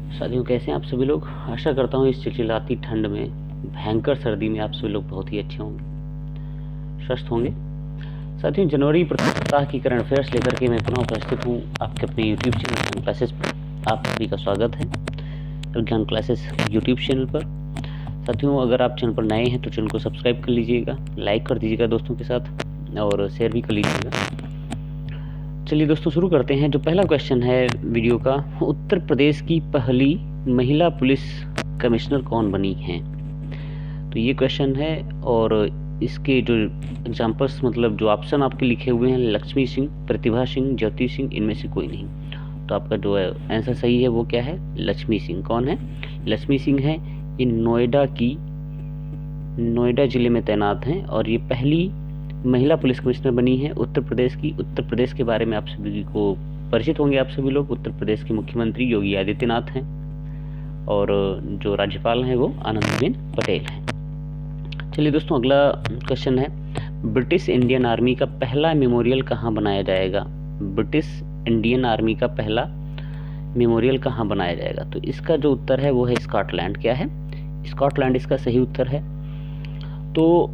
साथियों, कैसे हैं आप सभी लोग। आशा करता हूँ इस चिलचिलाती ठंड में, भयंकर सर्दी में आप सभी लोग बहुत ही अच्छे होंगे, स्वस्थ होंगे। साथियों, जनवरी प्रति सप्ताह की करंट अफेयर्स लेकर के मैं पुनः उपस्थित हूँ आपके अपने यूट्यूब चैनल ज्ञान क्लासेस पर। आप सभी का स्वागत है ज्ञान क्लासेस यूट्यूब चैनल पर। साथियों, अगर आप चैनल पर नए हैं तो चैनल को सब्सक्राइब कर लीजिएगा, लाइक कर दीजिएगा दोस्तों के साथ और शेयर भी कर लीजिएगा। चलिए दोस्तों, शुरू करते हैं। जो पहला क्वेश्चन है वीडियो का, उत्तर प्रदेश की पहली महिला पुलिस कमिश्नर कौन बनी हैं? तो ये क्वेश्चन है और इसके जो एग्जाम्पल्स मतलब जो ऑप्शन आपके लिखे हुए हैं, लक्ष्मी सिंह, प्रतिभा सिंह, ज्योति सिंह, इनमें से कोई नहीं। तो आपका जो है आंसर सही है वो क्या है? लक्ष्मी सिंह। कौन है? लक्ष्मी सिंह है। ये नोएडा जिले में तैनात हैं और ये पहली महिला पुलिस कमिश्नर बनी है उत्तर प्रदेश की। उत्तर प्रदेश के बारे में आप सभी को परिचित होंगे आप सभी लोग। उत्तर प्रदेश के मुख्यमंत्री योगी आदित्यनाथ हैं और जो राज्यपाल हैं वो आनंदीबेन पटेल हैं। चलिए दोस्तों, अगला क्वेश्चन है, ब्रिटिश इंडियन आर्मी का पहला मेमोरियल कहाँ बनाया जाएगा? ब्रिटिश इंडियन आर्मी का पहला मेमोरियल कहाँ बनाया जाएगा? तो इसका जो उत्तर है वो है स्कॉटलैंड। क्या है? स्कॉटलैंड इसका सही उत्तर है। तो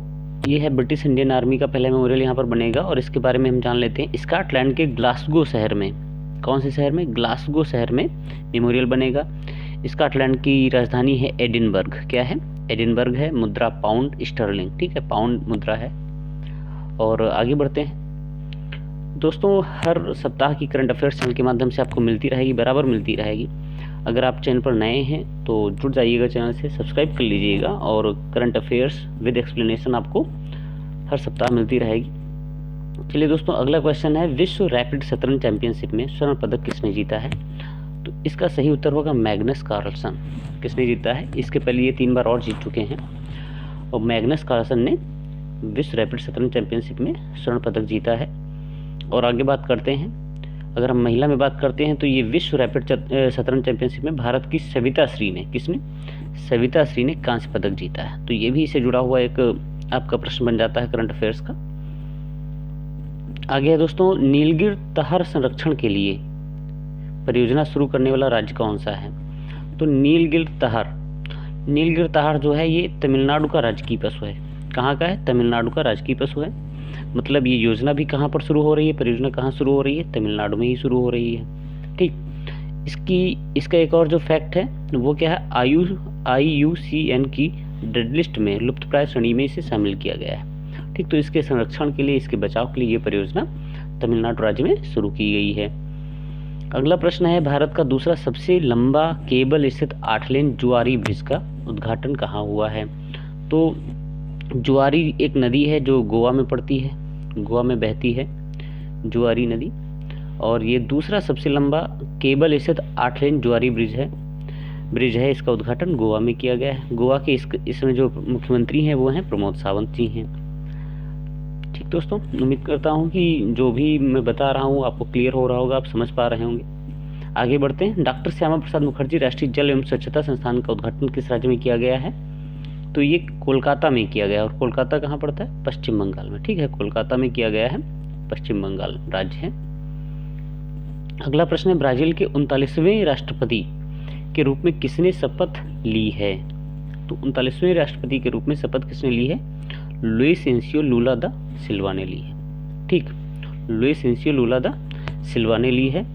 ये है ब्रिटिश इंडियन आर्मी का पहला मेमोरियल यहाँ पर बनेगा और इसके बारे में हम जान लेते हैं। स्कॉटलैंड के ग्लासगो शहर में, कौन से शहर में? ग्लासगो शहर में मेमोरियल बनेगा। स्कॉटलैंड की राजधानी है एडिनबर्ग। क्या है? एडिनबर्ग है। मुद्रा पाउंड स्टर्लिंग, ठीक है, पाउंड मुद्रा है। और आगे बढ़ते हैं दोस्तों। हर सप्ताह की करंट अफेयर्स चैनल के माध्यम से आपको मिलती रहेगी, बराबर मिलती रहेगी। अगर आप चैनल पर नए हैं तो जुड़ जाइएगा चैनल से, सब्सक्राइब कर लीजिएगा और करंट अफेयर्स विद एक्सप्लेनेशन आपको हर सप्ताह मिलती रहेगी। चलिए दोस्तों, अगला क्वेश्चन है, विश्व रैपिड शतरंज चैंपियनशिप में स्वर्ण पदक किसने जीता है? तो इसका सही उत्तर होगा मैग्नस कार्लसन। किसने जीता है? इसके पहले ये 3 बार और जीत चुके हैं और मैग्नस कार्लसन ने विश्व रैपिड शतरंज चैंपियनशिप में स्वर्ण पदक जीता है। और आगे बात करते हैं, अगर हम महिला में बात करते हैं तो ये विश्व रैपिड शतरंज चैंपियनशिप में भारत की सविता श्री ने, किसने? सविता श्री ने कांस्य पदक जीता है। तो ये भी इससे जुड़ा हुआ एक आपका प्रश्न बन जाता है करंट अफेयर्स का। आगे है दोस्तों, नीलगिरी तहर संरक्षण के लिए परियोजना शुरू करने वाला राज्य कौन सा है? तो नीलगिरी तहर जो है ये तमिलनाडु का राजकीय पशु है। कहाँ का है? तमिलनाडु का राजकीय पशु है। मतलब ये योजना भी कहाँ पर शुरू हो रही है, परियोजना कहाँ शुरू हो रही है? तमिलनाडु में ही शुरू हो रही है। ठीक, इसका एक और जो फैक्ट है वो क्या है, IUCN की रेड लिस्ट में लुप्तप्राय श्रेणी में इसे शामिल किया गया है। ठीक, तो इसके संरक्षण के लिए, इसके बचाव के लिए ये परियोजना तमिलनाडु राज्य में शुरू की गई है। अगला प्रश्न है, भारत का दूसरा सबसे लंबा केबल स्थित 8 लेन जुआरी ब्रिज का उद्घाटन कहाँ हुआ है? तो जुआरी एक नदी है जो गोवा में पड़ती है, गोवा में बहती है जुआरी नदी, और ये दूसरा सबसे लंबा केबल स्थित 8 लेन जुआरी ब्रिज है। इसका उद्घाटन गोवा में किया गया है। गोवा के इसमें जो मुख्यमंत्री हैं वो हैं प्रमोद सावंत जी हैं। ठीक दोस्तों, उम्मीद करता हूँ कि जो भी मैं बता रहा हूँ आपको क्लियर हो रहा होगा, आप समझ पा रहे होंगे। आगे बढ़ते हैं। डॉक्टर श्यामा प्रसाद मुखर्जी राष्ट्रीय जल एवं स्वच्छता संस्थान का उद्घाटन किस राज्य में किया गया है? तो ये कोलकाता में किया गया। और कोलकाता कहाँ पड़ता है? पश्चिम बंगाल में। ठीक है, कोलकाता में किया गया है, पश्चिम बंगाल राज्य है। अगला प्रश्न है, ब्राजील के 39वें राष्ट्रपति के रूप में किसने शपथ ली है? तो 39वें राष्ट्रपति के रूप में शपथ किसने ली है? लुइस इनासियो लुला दा सिल्वा ने ली है। ठीक, लुइस इनासियो लुला दा सिल्वा ने ली है।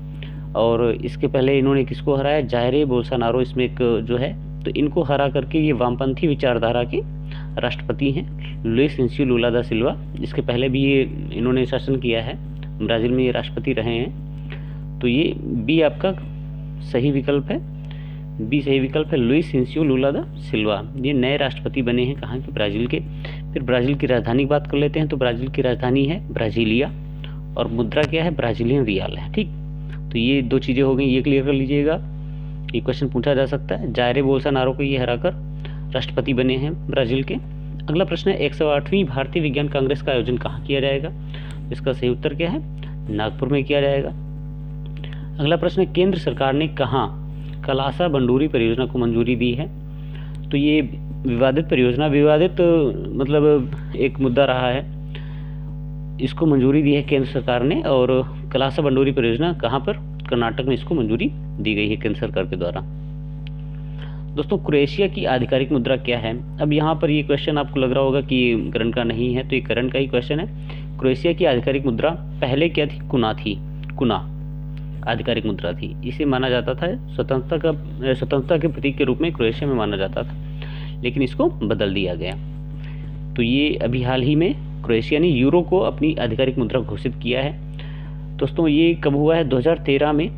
और इसके पहले इन्होंने किसको हराया? जायरे बोल्सोनारो इसमें एक जो है, तो इनको हरा करके ये वामपंथी विचारधारा के राष्ट्रपति हैं लुइस इनासियो लुला दा सिल्वा। इसके पहले भी ये इन्होंने शासन किया है, ब्राज़ील में ये राष्ट्रपति रहे हैं। तो ये बी आपका सही विकल्प है, बी सही विकल्प है, लुइस इनासियो लुला दा सिल्वा। ये नए राष्ट्रपति बने हैं कहाँ के? ब्राज़ील के। फिर ब्राज़ील की राजधानी की बात कर लेते हैं। तो ब्राज़ील की राजधानी है ब्राज़ीलिया और मुद्रा क्या है? ब्राज़ीलियन रियाल है। ठीक, तो ये 2 चीज़ें हो गई, ये क्लियर कर लीजिएगा। ये क्वेश्चन पूछा जा सकता है। जायरे बोल्सोनारो को ये हराकर राष्ट्रपति बने हैं ब्राज़ील के। अगला प्रश्न है, 108वीं भारतीय विज्ञान कांग्रेस का आयोजन कहाँ किया जाएगा? इसका सही उत्तर क्या है? नागपुर में किया जाएगा। अगला प्रश्न है, केंद्र सरकार ने कहाँ कलासा बंडूरी परियोजना को मंजूरी दी है? तो ये विवादित परियोजना, विवादित मतलब एक मुद्दा रहा है, इसको मंजूरी दी है केंद्र सरकार ने। और कलासा बंडूरी परियोजना कहाँ पर? कर्नाटक में इसको मंजूरी दी गई है केंद्र सरकार के द्वारा। दोस्तों क्रोएशिया की आधिकारिक मुद्रा क्या है? अब यहाँ पर ये क्वेश्चन आपको लग रहा होगा कि करंट का नहीं है, तो ये करंट का ही क्वेश्चन है। क्रोएशिया की आधिकारिक मुद्रा पहले क्या थी? कुना थी। कुना आधिकारिक मुद्रा थी। इसे माना जाता था स्वतंत्रता के प्रतीक के रूप में क्रोएशिया में माना जाता था, लेकिन इसको बदल दिया गया। तो ये अभी हाल ही में क्रोएशिया ने यूरो को अपनी आधिकारिक मुद्रा घोषित किया है। दोस्तों ये कब हुआ है? 2013 में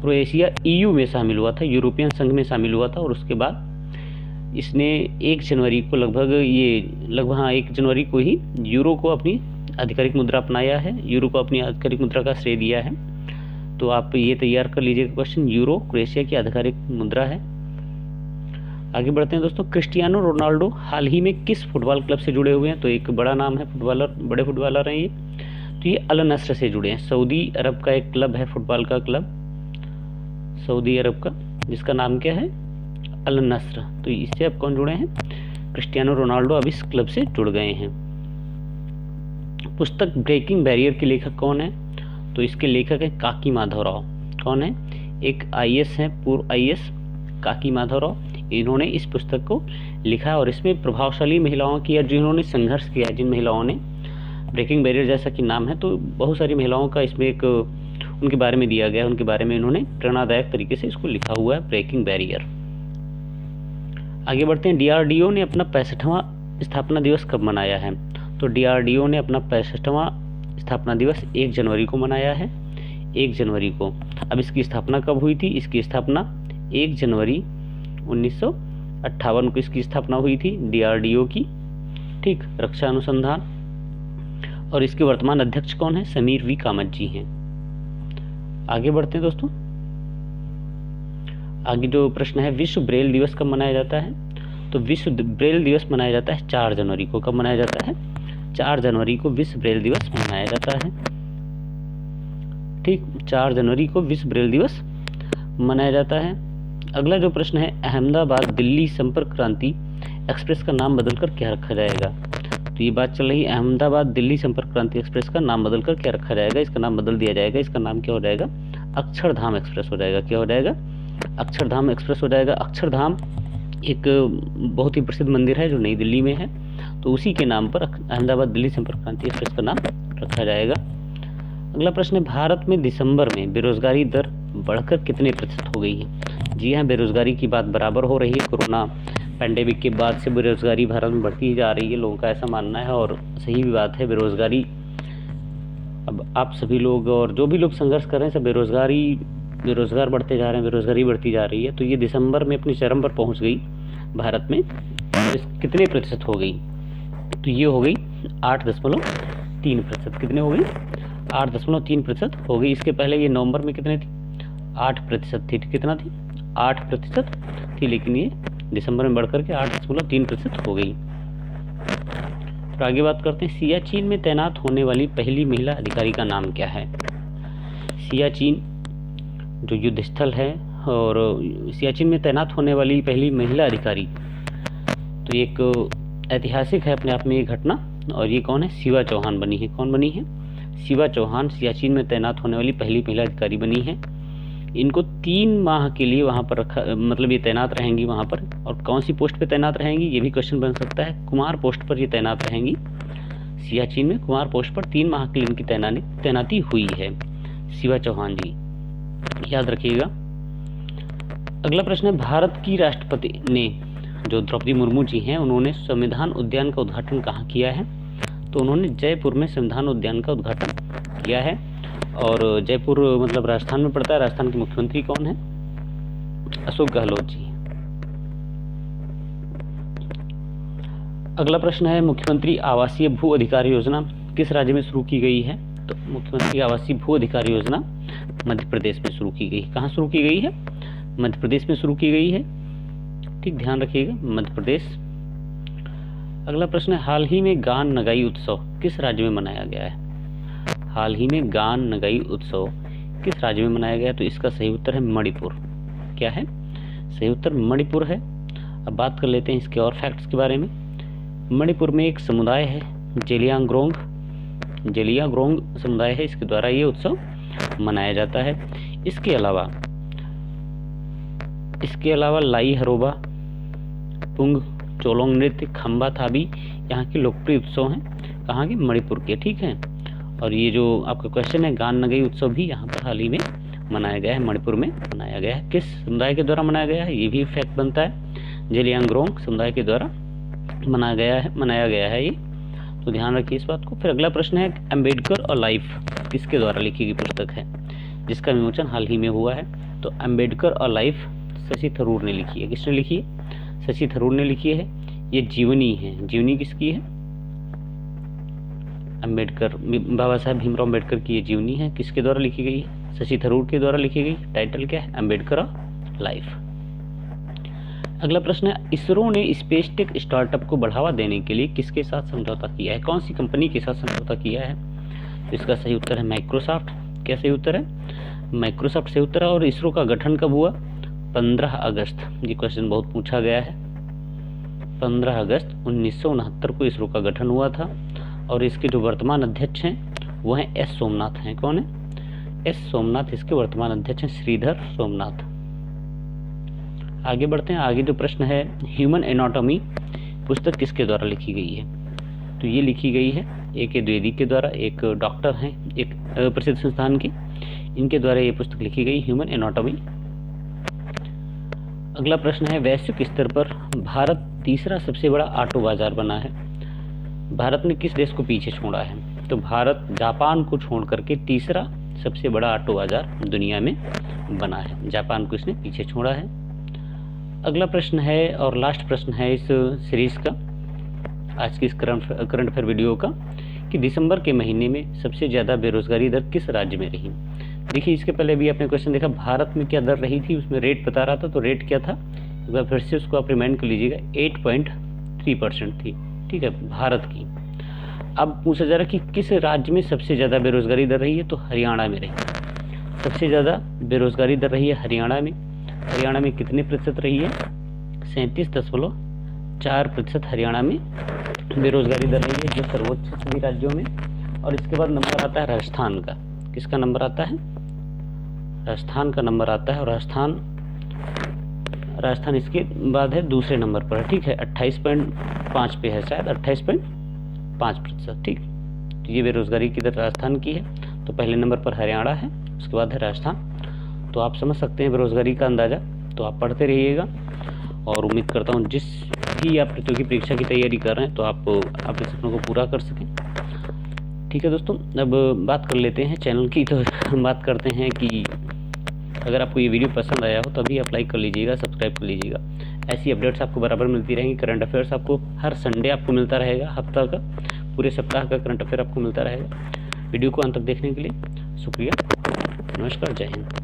क्रोएशिया EU में शामिल हुआ था, यूरोपियन संघ में शामिल हुआ था, और उसके बाद इसने 1 जनवरी को लगभग 1 जनवरी को ही यूरो को अपनी आधिकारिक मुद्रा अपनाया है, यूरो को अपनी आधिकारिक मुद्रा का श्रेय दिया है। तो आप ये तैयार कर लीजिएगा क्वेश्चन, यूरो क्रोएशिया की आधिकारिक मुद्रा है। आगे बढ़ते हैं दोस्तों। क्रिस्टियानो रोनाल्डो हाल ही में किस फुटबॉल क्लब से जुड़े हुए हैं? तो एक बड़ा नाम है, बड़े फुटबॉलर हैं ये। तो ये अल नस्र से जुड़े हैं। सऊदी अरब का एक क्लब है, फुटबॉल का क्लब, सऊदी अरब का, जिसका नाम क्या है? अल नस्र। तो इससे अब कौन जुड़े हैं? क्रिस्टियानो रोनाल्डो अब इस क्लब से जुड़ गए हैं। पुस्तक ब्रेकिंग बैरियर के लेखक कौन है? तो इसके लेखक है काकी माधवराव। कौन है? एक IAS है, पूर्व IAS काकी माधवराव। इन्होंने इस पुस्तक को लिखा है और इसमें प्रभावशाली महिलाओं की, या जिन्होंने संघर्ष किया है, जिन महिलाओं ने, ब्रेकिंग बैरियर जैसा कि नाम है, तो बहुत सारी महिलाओं का इसमें एक उनके बारे में दिया गया, उनके बारे में इन्होंने प्रेरणादायक तरीके से इसको लिखा हुआ है, ब्रेकिंग बैरियर। आगे बढ़ते हैं। DRDO ने अपना 65वां स्थापना दिवस कब मनाया है? तो DRDO ने अपना 65वां स्थापना दिवस 1 जनवरी को मनाया है, 1 जनवरी को। अब इसकी स्थापना कब हुई थी? इसकी स्थापना 1 जनवरी 1958 को इसकी स्थापना हुई थी DRDO की, ठीक, रक्षा अनुसंधान। और इसके वर्तमान अध्यक्ष कौन है? समीर V कामत जी हैं। आगे बढ़ते हैं दोस्तों। आगे जो प्रश्न है, विश्व ब्रेल दिवस कब मनाया जाता है? तो विश्व ब्रेल दिवस मनाया जाता है 4 जनवरी को। कब मनाया जाता है? 4 जनवरी को विश्व ब्रेल दिवस मनाया जाता है, ठीक, 4 जनवरी को विश्व ब्रेल दिवस मनाया जाता है। अगला जो प्रश्न है, अहमदाबाद दिल्ली संपर्क क्रांति एक्सप्रेस का नाम बदलकर क्या रखा जाएगा? तो ये बात चल रही है, अहमदाबाद दिल्ली संपर्क क्रांति एक्सप्रेस का नाम बदलकर क्या रखा जाएगा? इसका नाम बदल दिया जाएगा। इसका नाम क्या हो जाएगा? अक्षरधाम एक्सप्रेस हो जाएगा। क्या हो जाएगा? अक्षरधाम एक्सप्रेस हो जाएगा। अक्षरधाम एक बहुत ही प्रसिद्ध मंदिर है जो नई दिल्ली में है, तो उसी के नाम पर अहमदाबाद दिल्ली संपर्क क्रांति एक्सप्रेस का नाम रखा जाएगा। अगला प्रश्न है, भारत में दिसंबर में बेरोजगारी दर बढ़कर कितने प्रतिशत हो गई है? जी हाँ, बेरोजगारी की बात बराबर हो रही है। कोरोना पैंडेमिक के बाद से बेरोजगारी भारत में बढ़ती ही जा रही है, लोगों का ऐसा मानना है, और सही भी बात है। बेरोजगारी, अब आप सभी लोग और जो भी लोग संघर्ष कर रहे हैं, सब बेरोजगार बढ़ते जा रहे हैं, बेरोजगारी बढ़ती जा रही है। तो ये दिसंबर में अपनी चरम पर पहुंच गई भारत में। कितने प्रतिशत हो गई? तो ये हो गई 8.3%। कितने हो गई? 8.3% हो गई। इसके पहले ये नवंबर में कितने थी? 8% थी। कितना थी? 8% थी, लेकिन ये दिसंबर में बढ़कर के 8.3% हो गई। तो आगे बात करते हैं, सियाचिन में तैनात होने वाली पहली महिला अधिकारी का नाम क्या है? सियाचिन जो युद्ध स्थल है, और सियाचिन में तैनात होने वाली पहली महिला अधिकारी, तो एक ऐतिहासिक है अपने आप में ये घटना, और ये कौन है? शिवा चौहान बनी है। कौन बनी है? शिवा चौहान सियाचिन में तैनात होने वाली पहली महिला अधिकारी बनी है। इनको 3 माह के लिए वहाँ पर रखा, मतलब ये तैनात रहेंगी वहाँ पर। और कौन सी पोस्ट पे तैनात रहेंगी, ये भी क्वेश्चन बन सकता है। कुमार पोस्ट पर ये तैनात रहेंगी। सियाचिन में कुमार पोस्ट पर 3 माह के लिए इनकी तैनाती हुई है, शिवा चौहान जी, याद रखिएगा। अगला प्रश्न है, भारत की राष्ट्रपति ने, जो द्रौपदी मुर्मू जी हैं, उन्होंने संविधान उद्यान का उद्घाटन कहाँ किया है? तो उन्होंने जयपुर में संविधान उद्यान का उद्घाटन किया है। और जयपुर मतलब राजस्थान में पड़ता है। राजस्थान के मुख्यमंत्री कौन है? अशोक गहलोत जी। अगला प्रश्न है, मुख्यमंत्री आवासीय भू अधिकार योजना किस राज्य में शुरू की गई है? तो मुख्यमंत्री आवासीय भू अधिकार योजना मध्य प्रदेश में शुरू की गई। कहाँ शुरू की गई है? मध्य प्रदेश में शुरू की गई है, ठीक, ध्यान रखिएगा, मध्य प्रदेश। अगला प्रश्न है, हाल ही में गान नगाई उत्सव किस राज्य में मनाया गया है? हाल ही में गान नगाई उत्सव किस राज्य में मनाया गया? तो इसका सही उत्तर है मणिपुर। क्या है? सही उत्तर मणिपुर है। अब बात कर लेते हैं इसके और फैक्ट्स के बारे में। मणिपुर में एक समुदाय है, जेलियांगरोंग समुदाय है, इसके द्वारा ये उत्सव मनाया जाता है। इसके अलावा इसके अलावा लाई हरोबा, पुंग, चोलोंग नृत्य, खम्बा थाबी यहाँ के लोकप्रिय उत्सव हैं, कहाँ के, मणिपुर के। ठीक है, और ये जो आपका क्वेश्चन है गान नगई उत्सव भी यहाँ पर हाल ही में मनाया गया है, मणिपुर में मनाया गया है। किस समुदाय के द्वारा मनाया गया है, ये भी फैक्ट बनता है, जेलियांगरोंग समुदाय के द्वारा मनाया गया है ये, तो ध्यान रखिए इस बात को। फिर अगला प्रश्न है, अम्बेडकर और लाइफ किसके द्वारा लिखी गई पुस्तक है, जिसका विमोचन हाल ही में हुआ है। तो अम्बेडकर और लाइफ शशि थरूर ने लिखी है। किसने लिखी है, शशि थरूर ने लिखी है। ये जीवनी है, जीवनी किसकी है, अम्बेडकर, बाबा साहब भीमराव अम्बेडकर की ये जीवनी है। किसके द्वारा लिखी गई है, शशि थरूर के द्वारा लिखी गई। टाइटल क्या है, अम्बेडकर और लाइफ। अगला प्रश्न है, इसरो ने स्पेसटेक स्टार्टअप को बढ़ावा देने के लिए किसके साथ समझौता किया है, कौन सी कंपनी के साथ समझौता किया है। तो इसका सही उत्तर है माइक्रोसॉफ्ट। क्या सही उत्तर है, माइक्रोसॉफ्ट सही उत्तर है। और इसरो का गठन कब हुआ, 15 अगस्त, ये क्वेश्चन बहुत पूछा गया है। 15 अगस्त 1969 को इसरो का गठन हुआ था। और इसके जो वर्तमान अध्यक्ष हैं वो हैं एस सोमनाथ हैं। कौन है, एस सोमनाथ इसके वर्तमान अध्यक्ष हैं, श्रीधर सोमनाथ। आगे बढ़ते हैं। आगे जो प्रश्न है, ह्यूमन एनाटॉमी पुस्तक किसके द्वारा लिखी गई है। तो ये लिखी गई है एक द्विवेदी के द्वारा, एक डॉक्टर हैं एक प्रसिद्ध संस्थान के, इनके द्वारा ये पुस्तक लिखी गई, ह्यूमन एनाटॉमी। अगला प्रश्न है, वैश्विक स्तर पर भारत तीसरा सबसे बड़ा ऑटो बाजार बना है। भारत ने किस देश को पीछे छोड़ा है। तो भारत जापान को छोड़ करके तीसरा सबसे बड़ा ऑटो बाजार दुनिया में बना है, जापान को इसने पीछे छोड़ा है। अगला प्रश्न है और लास्ट प्रश्न है इस सीरीज का, आज की इस करंट अफेयर वीडियो का, कि दिसंबर के महीने में सबसे ज़्यादा बेरोजगारी दर किस राज्य में रही। देखिए इसके पहले भी आपने क्वेश्चन देखा, भारत में क्या दर रही थी, उसमें रेट बता रहा था, तो रेट क्या था, एक बार फिर से उसको आप रिमाइंड कर लीजिएगा, 8.3% थी। ठीक है, भारत की। अब पूछा जा रहा कि किस राज्य में सबसे ज़्यादा बेरोजगारी दर रही है, तो हरियाणा में रही। सबसे ज़्यादा बेरोजगारी दर रही है हरियाणा में। हरियाणा में कितने प्रतिशत रही है, 37.4% हरियाणा में बेरोजगारी दर रही है, जो सर्वोच्च सभी राज्यों में। और इसके बाद नंबर आता है राजस्थान का। किसका नंबर आता है, राजस्थान का नंबर आता है। और राजस्थान इसके बाद है दूसरे नंबर पर है। ठीक है, 28.5 पे है, शायद 28.5%। ठीक, तो ये बेरोजगारी की दर राजस्थान की है। तो पहले नंबर पर हरियाणा है, उसके बाद है राजस्थान। तो आप समझ सकते हैं बेरोजगारी का अंदाज़ा। तो आप पढ़ते रहिएगा और उम्मीद करता हूँ जिस भी आप प्रतियोगी परीक्षा की तैयारी कर रहे हैं तो आप अपने सपनों को पूरा कर सकें। ठीक है दोस्तों, अब बात कर लेते हैं चैनल की। तो हम बात करते हैं कि अगर आपको ये वीडियो पसंद आया हो तो अभी आप लाइक कर लीजिएगा, सब्सक्राइब कर लीजिएगा। ऐसी अपडेट्स आपको बराबर मिलती रहेंगी। करंट अफेयर्स आपको हर संडे आपको मिलता रहेगा, हफ्ता का, पूरे सप्ताह का करंट अफेयर आपको मिलता रहेगा। वीडियो को अंत तक देखने के लिए शुक्रिया। नमस्कार, जय हिंद।